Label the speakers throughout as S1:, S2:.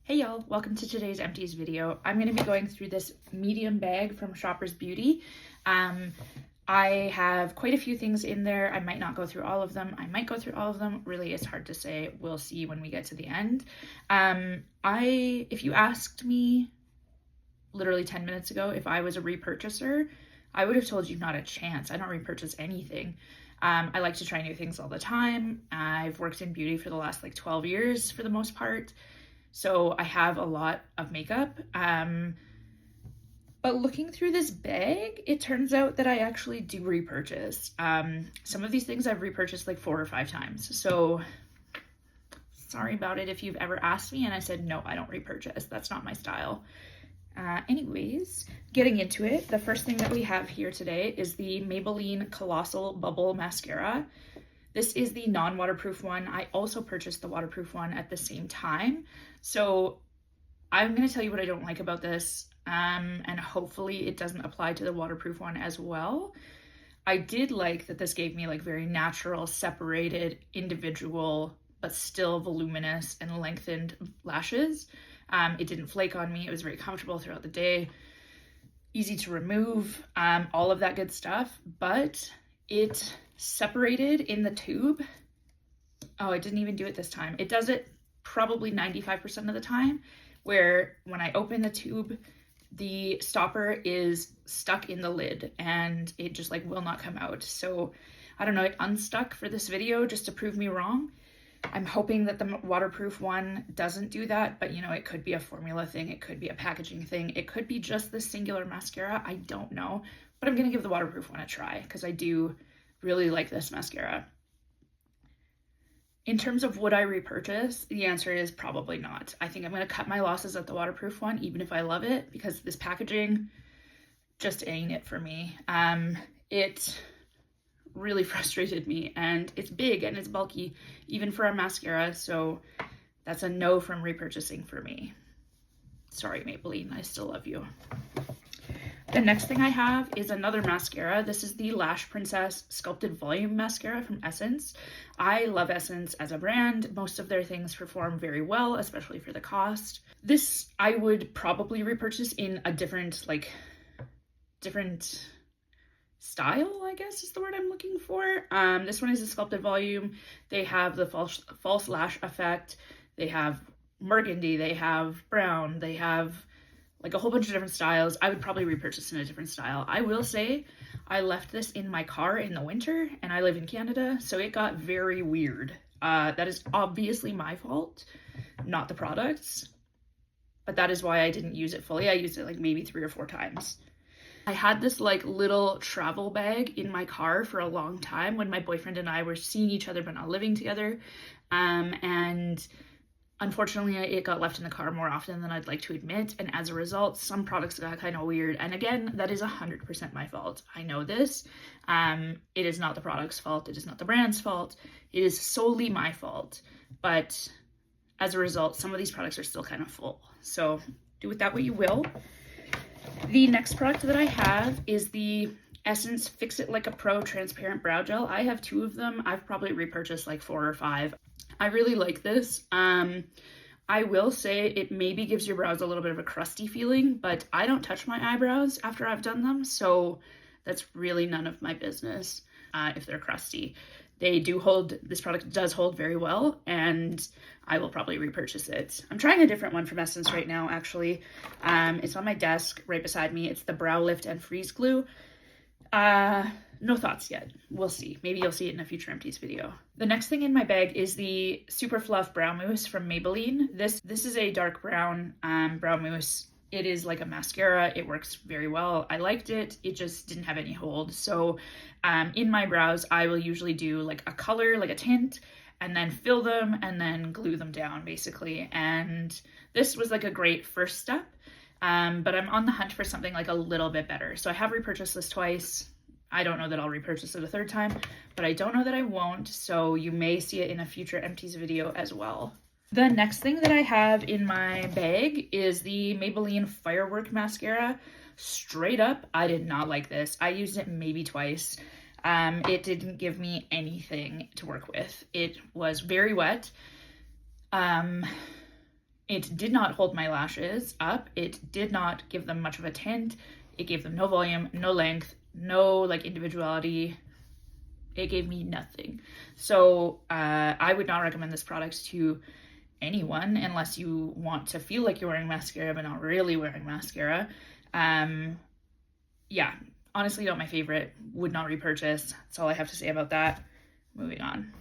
S1: Hey y'all, welcome to today's empties video. I'm going to be going through this medium bag from Shoppers Beauty. I have quite a few things in there. I might not go through all of them. I might go through all of them. Really, it's hard to say. We'll see when we get to the end. If you asked me literally 10 minutes ago if I was a repurchaser, I would have told you not a chance. I don't repurchase anything. I like to try new things all the time. I've worked in beauty for the last 12 years for the most part. So I have a lot of makeup. But looking through this bag, it turns out that I actually do repurchase. Some of these things I've repurchased 4 or 5 times. So sorry about it if you've ever asked me and I said, no, I don't repurchase. That's not my style. Anyways, getting into it, the first thing that we have here today is the Maybelline Colossal Bubble Mascara. This is the non-waterproof one. I also purchased the waterproof one at the same time. So I'm going to tell you what I don't like about this, and hopefully it doesn't apply to the waterproof one as well. I did like that this gave me very natural, separated, individual, but still voluminous and lengthened lashes. It didn't flake on me. It was very comfortable throughout the day, easy to remove, all of that good stuff, but it separated in the tube. Oh, I didn't even do it this time. It does it probably 95% of the time, where when I open the tube, the stopper is stuck in the lid and it just will not come out. So I don't know, it unstuck for this video just to prove me wrong. I'm hoping that the waterproof one doesn't do that, but it could be a formula thing, it could be a packaging thing, it could be just this singular mascara, I don't know. But I'm gonna give the waterproof one a try because I do really like this mascara. In terms of would I repurchase, the answer is probably not. I think I'm gonna cut my losses at the waterproof one, even if I love it, because this packaging just ain't it for me. It really frustrated me, and it's big and it's bulky, even for a mascara, so that's a no from repurchasing for me. Sorry, Maybelline, I still love you. The next thing I have is another mascara. This is the Lash Princess Sculpted Volume Mascara from Essence. I love Essence as a brand. Most of their things perform very well, especially for the cost. This I would probably repurchase in a different style, I guess is the word I'm looking for. This one is a Sculpted Volume. They have the false lash effect. They have burgundy. They have brown. They have a whole bunch of different styles. I would probably repurchase in a different style. I will say I left this in my car in the winter and I live in Canada, so it got very weird. That is obviously my fault, not the products, but that is why I didn't use it fully. I used it maybe 3 or 4 times. I had this little travel bag in my car for a long time when my boyfriend and I were seeing each other but not living together, and unfortunately, it got left in the car more often than I'd like to admit, and as a result, some products got kind of weird. And again, that is 100% my fault. I know this. It is not the product's fault. It is not the brand's fault. It is solely my fault. But as a result, some of these products are still kind of full. So do with that what you will. The next product that I have is the Essence Fix It Like a Pro Transparent Brow Gel. I have 2 of them. I've probably repurchased 4 or 5. I really like this. I will say it maybe gives your brows a little bit of a crusty feeling, but I don't touch my eyebrows after I've done them, so that's really none of my business if they're crusty. This product does hold very well, and I will probably repurchase it. I'm trying a different one from Essence right now, actually. It's on my desk right beside me. It's the Brow Lift and Freeze Glue. No thoughts yet. We'll see. Maybe you'll see it in a future empties video. The next thing in my bag is the Super Fluff Brow Mousse from Maybelline. This is a dark brown brow mousse. It is like a mascara. It works very well. I liked it. It just didn't have any hold. So in my brows, I will usually do a color, a tint, and then fill them and then glue them down basically. And this was a great first step. But I'm on the hunt for something a little bit better. So I have repurchased this twice. I don't know that I'll repurchase it a 3rd time, but I don't know that I won't. So you may see it in a future empties video as well. The next thing that I have in my bag is the Maybelline Firework Mascara. Straight up, I did not like this. I used it maybe twice. It didn't give me anything to work with. It was very wet. It did not hold my lashes up. It did not give them much of a tint. It gave them no volume, no length, no like individuality. It gave me nothing. So I would not recommend this product to anyone unless you want to feel like you're wearing mascara but not really wearing mascara. Yeah, honestly not my favorite. Would not repurchase. That's all I have to say about that. Moving on.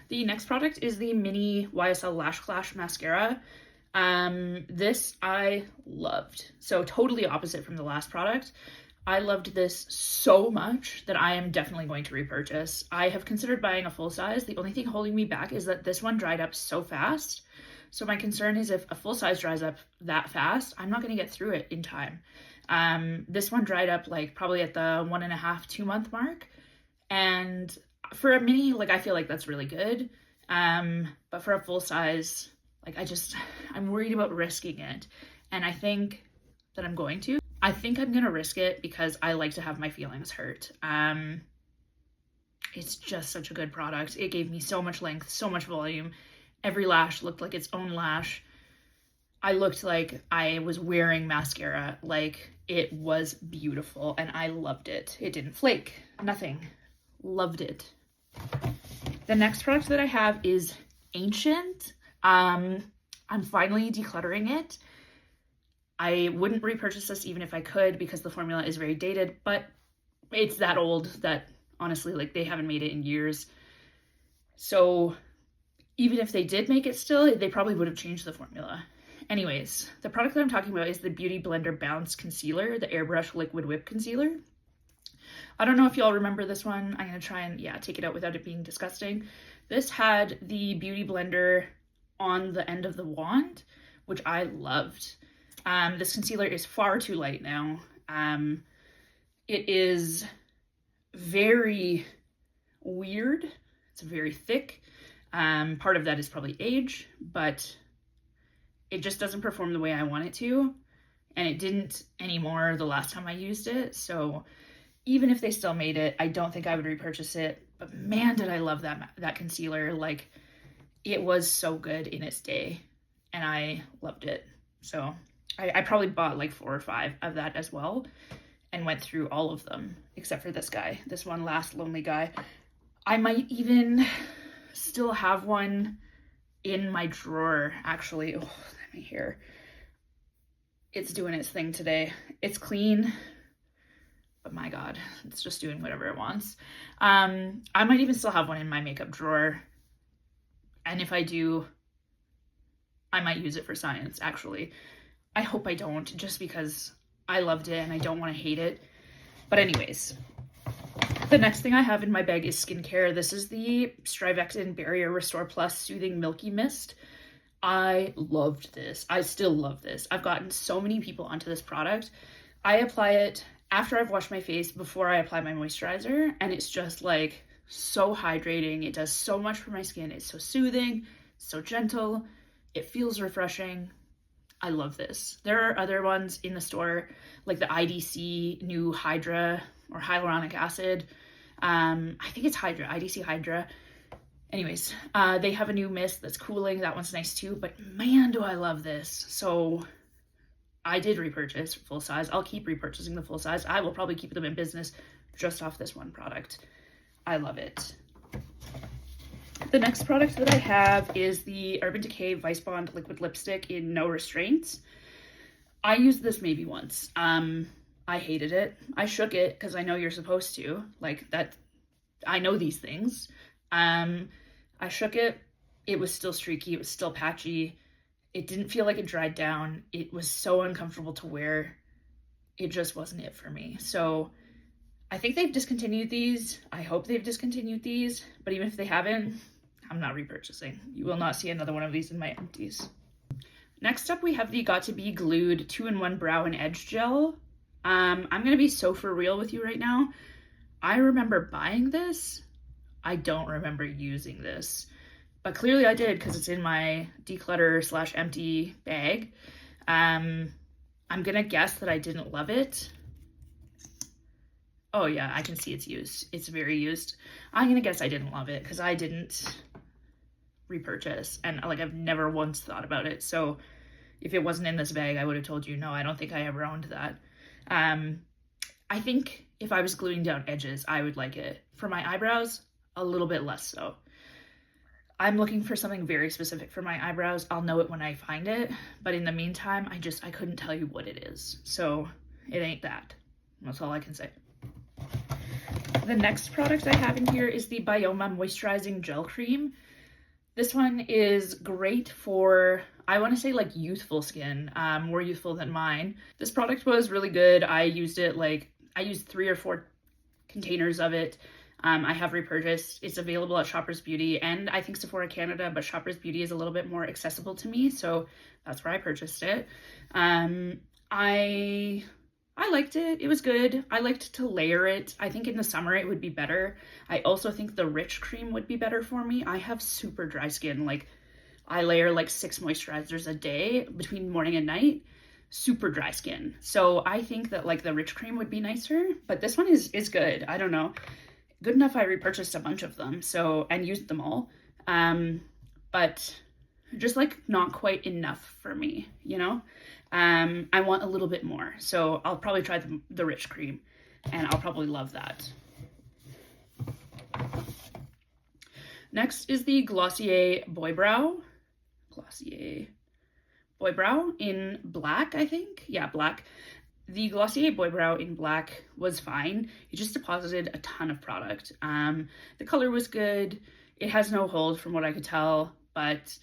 S1: The next product is the Mini YSL Lash Clash Mascara. This I loved. So totally opposite from the last product. I loved this so much that I am definitely going to repurchase. I have considered buying a full size. The only thing holding me back is that this one dried up so fast. So my concern is if a full size dries up that fast, I'm not going to get through it in time. This one dried up like probably at the 1.5, 2 month mark. And for a mini, like I feel like that's really good. But for a full size, like I'm worried about risking it. And I think that I'm going to. I think I'm gonna risk it because I like to have my feelings hurt. It's just such a good product. It gave me so much length, so much volume. Every lash looked like its own lash. I looked like I was wearing mascara. Like, it was beautiful and I loved it. It didn't flake, nothing. Loved it. The next product that I have is Ancient. I'm finally decluttering it. I wouldn't repurchase this even if I could because the formula is very dated, but it's that old that honestly, like, they haven't made it in years. So even if they did make it still, they probably would have changed the formula. Anyways, the product that I'm talking about is the Beauty Blender Bounce Concealer, the Airbrush Liquid Whip Concealer. I don't know if y'all remember this one. I'm going to try and, take it out without it being disgusting. This had the Beauty Blender on the end of the wand, which I loved. This concealer is far too light now. It is very weird. It's very thick. Part of that is probably age, but it just doesn't perform the way I want it to. And it didn't anymore the last time I used it. So even if they still made it, I don't think I would repurchase it. But man, did I love that concealer. Like, it was so good in its day and I loved it. So I probably bought like 4 or 5 of that as well and went through all of them except for this guy, this one last lonely guy. I might even still have one in my drawer, actually. Oh, let me hear. It's doing its thing today. It's clean, but my God, it's just doing whatever it wants. I might even still have one in my makeup drawer. And if I do, I might use it for science, actually. I hope I don't, just because I loved it and I don't want to hate it. But anyways, the next thing I have in my bag is skincare. This is the Strivectin Barrier Restore Plus Soothing Milky Mist. I loved this. I still love this. I've gotten so many people onto this product. I apply it after I've washed my face, before I apply my moisturizer, and it's just like so hydrating. It does so much for my skin. It's so soothing, so gentle. It feels refreshing. I love this. There are other ones in the store, like the IDC new Hydra or hyaluronic acid. I think it's Hydra, IDC Hydra. Anyways, they have a new mist that's cooling. That one's nice too, but man, do I love this. So I did repurchase full size. I'll keep repurchasing the full size. I will probably keep them in business just off this one product. I love it. The next product that I have is the Urban Decay Vice Bond Liquid Lipstick in No Restraints. I used this maybe once. I hated it. I shook it because I know you're supposed to. Like that, I know these things. I shook it. It was still streaky. It was still patchy. It didn't feel like it dried down. It was so uncomfortable to wear. It just wasn't it for me. So I think they've discontinued these. I hope they've discontinued these, but even if they haven't, I'm not repurchasing. You will not see another one of these in my empties. Next up, we have the Got2b Glued 2-in-1 Brow and Edge Gel. I'm going to be so for real with you right now. I remember buying this. I don't remember using this, but clearly I did because it's in my declutter / empty bag. I'm going to guess that I didn't love it. Oh yeah, I can see it's used. It's very used. I'm going to guess I didn't love it because I didn't repurchase, and like I've never once thought about it. So if it wasn't in this bag, I would have told you no, I don't think I ever owned that. I think if I was gluing down edges, I would like it. For my eyebrows, a little bit less so. I'm looking for something very specific for my eyebrows. I'll know it when I find it, but in the meantime, I couldn't tell you what it is. So it ain't that. That's all I can say. The next product I have in here is the Bioma Moisturizing Gel Cream. This one is great for, I want to say like youthful skin, more youthful than mine. This product was really good. I used it I used 3 or 4 containers of it. I have repurchased. It's available at Shoppers Beauty and I think Sephora Canada, but Shoppers Beauty is a little bit more accessible to me, so that's where I purchased it. I liked it. It was good. I liked to layer it. I think in the summer it would be better. I also think the rich cream would be better for me. I have super dry skin. Like I layer like 6 moisturizers a day between morning and night. Super dry skin. So I think that like the rich cream would be nicer, but this one is good. I don't know. Good enough I repurchased a bunch of them, so, and used them all. But just like not quite enough for me, you know? I want a little bit more, so I'll probably try the rich cream, and I'll probably love that. Next is the Glossier Boy Brow. Glossier Boy Brow in black, I think. Yeah, black. The Glossier Boy Brow in black was fine. It just deposited a ton of product. The color was good. It has no hold from what I could tell, but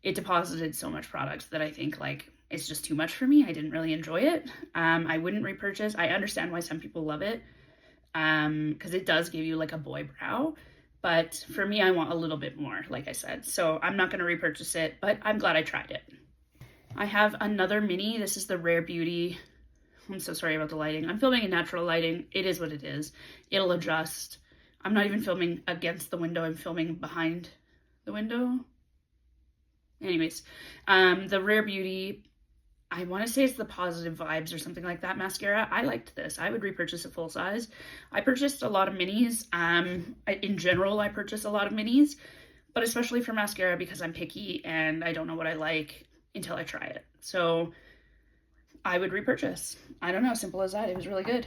S1: it deposited so much product that I think like it's just too much for me. I didn't really enjoy it. I wouldn't repurchase. I understand why some people love it, because it does give you like a boy brow, but for me, I want a little bit more, like I said. So I'm not going to repurchase it, but I'm glad I tried it. I have another mini. This is the Rare Beauty. I'm so sorry about the lighting. I'm filming in natural lighting. It is what it is. It'll adjust. I'm not even filming against the window. I'm filming behind the window. Anyways, the Rare Beauty, I want to say it's the Positive Vibes or something like that mascara. I liked this. I would repurchase a full size. I purchased a lot of minis. In general, I purchase a lot of minis, but especially for mascara because I'm picky and I don't know what I like until I try it. So I would repurchase. I don't know, simple as that. It was really good.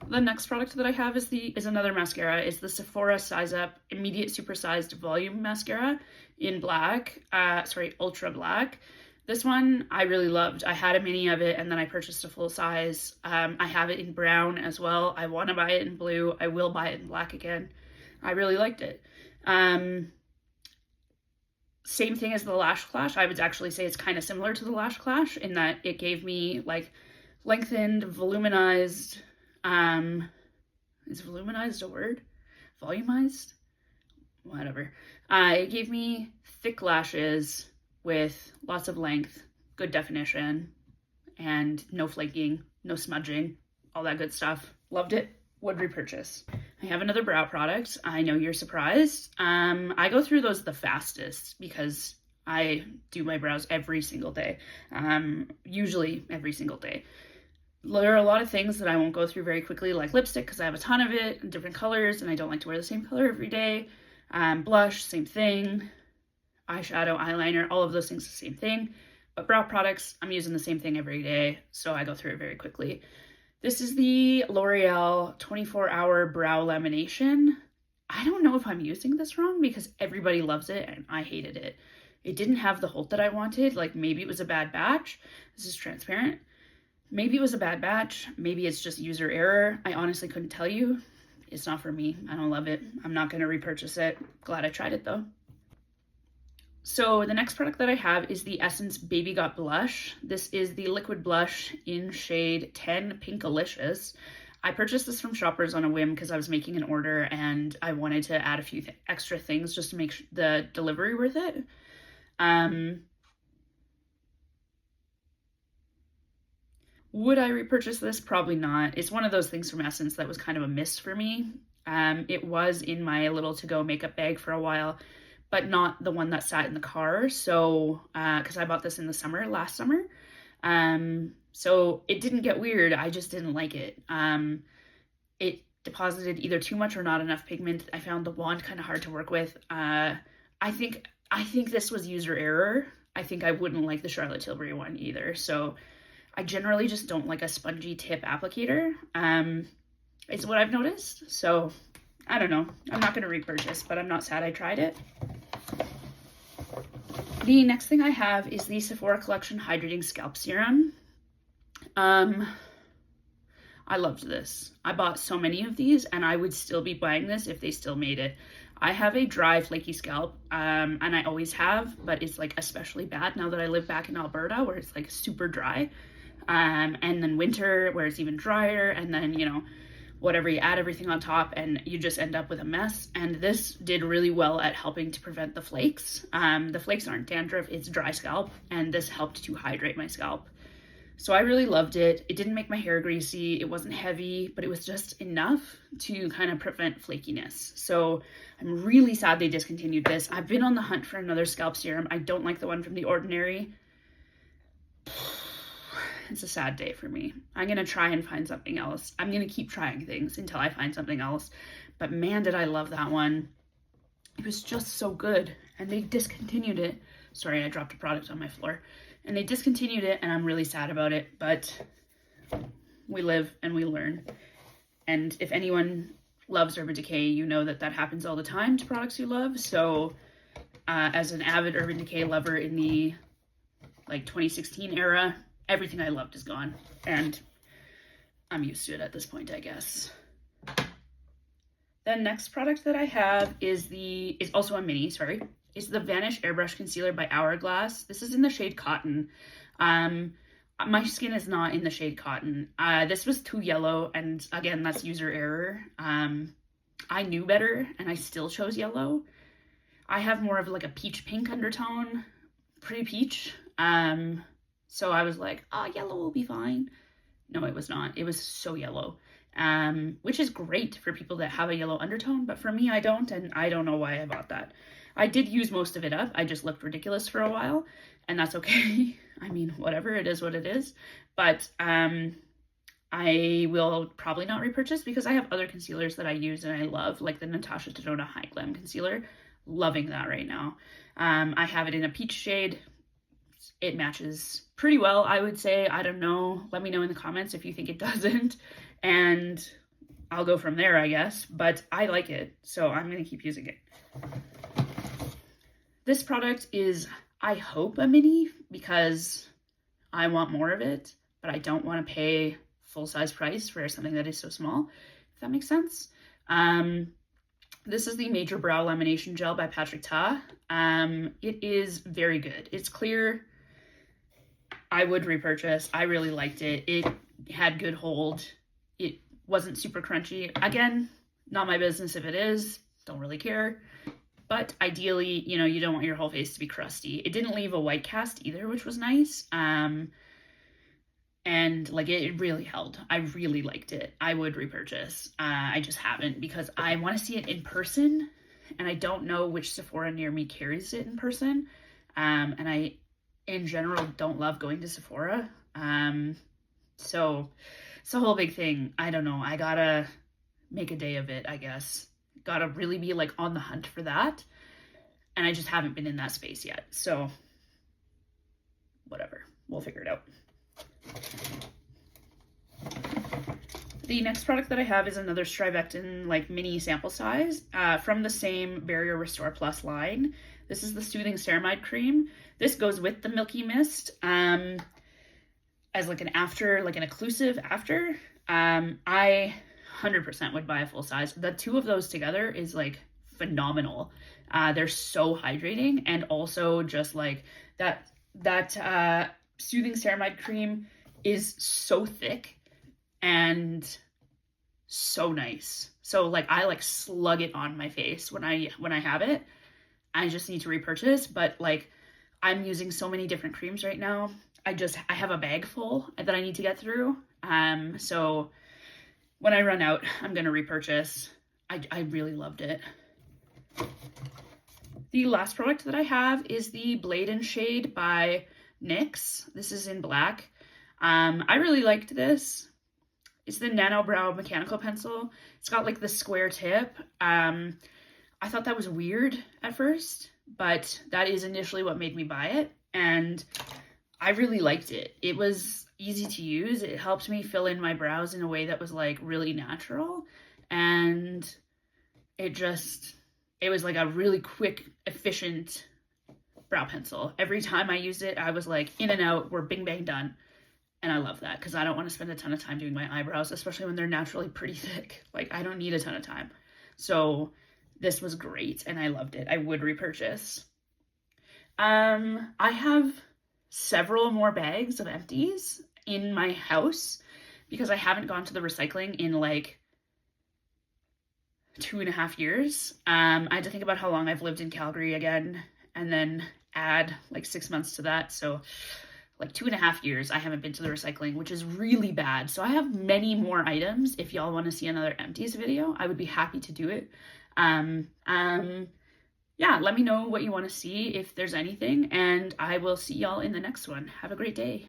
S1: The next product that I have is another mascara. It's the Sephora Size Up Immediate Supersized Volume Mascara in black, ultra black. This one I really loved. I had a mini of it and then I purchased a full size. I have it in brown as well. I want to buy it in blue. I will buy it in black again. I really liked it. Same thing as the Lash Clash. I would actually say it's kind of similar to the Lash Clash in that it gave me like lengthened, voluminized, is voluminized a word? Volumized? Whatever. It gave me thick lashes with lots of length, good definition, and no flaking, no smudging, all that good stuff. Loved it. Would repurchase. I have another brow product. I know you're surprised. I go through those the fastest because I do my brows every single day. Usually every single day. There are a lot of things that I won't go through very quickly, like lipstick, because I have a ton of it in different colors and I don't like to wear the same color every day. Blush, same thing. Eyeshadow, eyeliner, all of those things, the same thing. But brow products, I'm using the same thing every day, so I go through it very quickly. This is the L'Oreal 24-Hour Brow Lamination. I don't know if I'm using this wrong because everybody loves it and I hated it. It didn't have the hold that I wanted. Like maybe it was a bad batch. This is transparent. Maybe it was a bad batch. Maybe it's just user error. I honestly couldn't tell you. It's not for me. I don't love it. I'm not going to repurchase it. Glad I tried it though. So the next product that I have is the Essence Baby Got Blush. This is the liquid blush in shade 10 Pinkalicious. I purchased this from Shoppers on a whim because I was making an order and I wanted to add a few extra things just to make the delivery worth it. Would I repurchase this? Probably not. It's one of those things from Essence that was kind of a miss for me. It was in my little to-go makeup bag for a while, but not the one that sat in the car. So, because I bought this in the last summer. So it didn't get weird. I just didn't like it. deposited either too much or not enough pigment. I found the wand kind of hard to work with. I think this was user error. I think I wouldn't like the Charlotte Tilbury one either. So I generally just don't like a spongy tip applicator. Is what I've noticed. So I don't know. I'm not going to repurchase, but I'm not sad I tried it. The next thing I have is the Sephora Collection Hydrating Scalp Serum. I loved this. I bought so many of these, and I would still be buying this if they still made it. I have a dry, flaky scalp, and I always have, but it's like especially bad now that I live back in Alberta, where it's like super dry. And then winter, where it's even drier, and then, you know, whatever, you add everything on top and you just end up with a mess. And this did really well at helping to prevent the flakes. The flakes aren't dandruff, it's dry scalp, and this helped to hydrate my scalp. So I really loved it. It didn't make my hair greasy, it wasn't heavy, but it was just enough to kind of prevent flakiness. So I'm really sad they discontinued this. I've been on the hunt for another scalp serum. I don't like the one from The Ordinary. It's a sad day for me. I'm going to try and find something else. I'm going to keep trying things until I find something else. But man, did I love that one. It was just so good. And they discontinued it. Sorry, I dropped a product on my floor. And they discontinued it, and I'm really sad about it. But we live and we learn. And if anyone loves Urban Decay, you know that that happens all the time to products you love. So as an avid Urban Decay lover in the like 2016 era, everything I loved is gone, and I'm used to it at this point, I guess. The next product that I have is also a mini, sorry. It's the Vanish Airbrush Concealer by Hourglass. This is in the shade Cotton. My skin is not in the shade Cotton. This was too yellow, and again, that's user error. I knew better, and I still chose yellow. I have more of like a peach pink undertone, pretty peach. So I was like, oh, yellow will be fine. No, it was not. It was so yellow, which is great for people that have a yellow undertone, but for me, I don't, and I don't know why I bought that. I did use most of it up. I just looked ridiculous for a while, and that's okay. I mean, whatever, it is what it is. But I will probably not repurchase because I have other concealers that I use and I love, like the Natasha Denona High Glam Concealer. Loving that right now. I have it in a peach shade. It matches pretty well, I would say. I don't know. Let me know in the comments if you think it doesn't. And I'll go from there, I guess. But I like it, so I'm going to keep using it. This product is, I hope, a mini because I want more of it, but I don't want to pay full-size price for something that is so small, if that makes sense. This is the Major Brow Lamination Gel by Patrick Ta. It is very good. It's clear. I would repurchase. I really liked it. It had good hold. It wasn't super crunchy. Again, not my business if it is. Don't really care. But ideally, you know, you don't want your whole face to be crusty. It didn't leave a white cast either, which was nice. And like it really held. I really liked it. I would repurchase. I just haven't because I want to see it in person, and I don't know which Sephora near me carries it in person. And I, in general, don't love going to Sephora. So it's a whole big thing. I don't know. I gotta make a day of it, I guess. Gotta really be like on the hunt for that. And I just haven't been in that space yet. So whatever. We'll figure it out. The next product that I have is another Strivectin like mini sample size from the same Barrier Restore Plus line. This is the Soothing Ceramide Cream. This goes with the Milky Mist as like an after, like an occlusive after. I 100% would buy a full size. The two of those together is like phenomenal. They're so hydrating, and also just like that Soothing Ceramide Cream is so thick and so nice. So like I like slug it on my face when I have it. I just need to repurchase, but like I'm using so many different creams right now. I have a bag full that I need to get through. So when I run out, I'm gonna repurchase. I really loved it. The last product that I have is the Blade and Shade by NYX. This is in black. I really liked this. It's the Nano Brow mechanical pencil. It's got like the square tip. I thought that was weird at first, but that is initially what made me buy it, and I really liked it. It was easy to use. It helped me fill in my brows in a way that was like really natural, and it was like a really quick, efficient brow pencil. Every time I used it, I was like in and out, we're bing bang done. And I love that because I don't want to spend a ton of time doing my eyebrows, especially when they're naturally pretty thick. Like, I don't need a ton of time. So this was great and I loved it. I would repurchase. I have several more bags of empties in my house because I haven't gone to the recycling in like 2.5 years. I had to think about how long I've lived in Calgary again and then add like 6 months to that. So like 2.5 years I haven't been to the recycling, which is really bad. So I have many more items. If y'all want to see another empties video, I would be happy to do it. Yeah, let me know what you want to see if there's anything, and I will see y'all in the next one. Have a great day.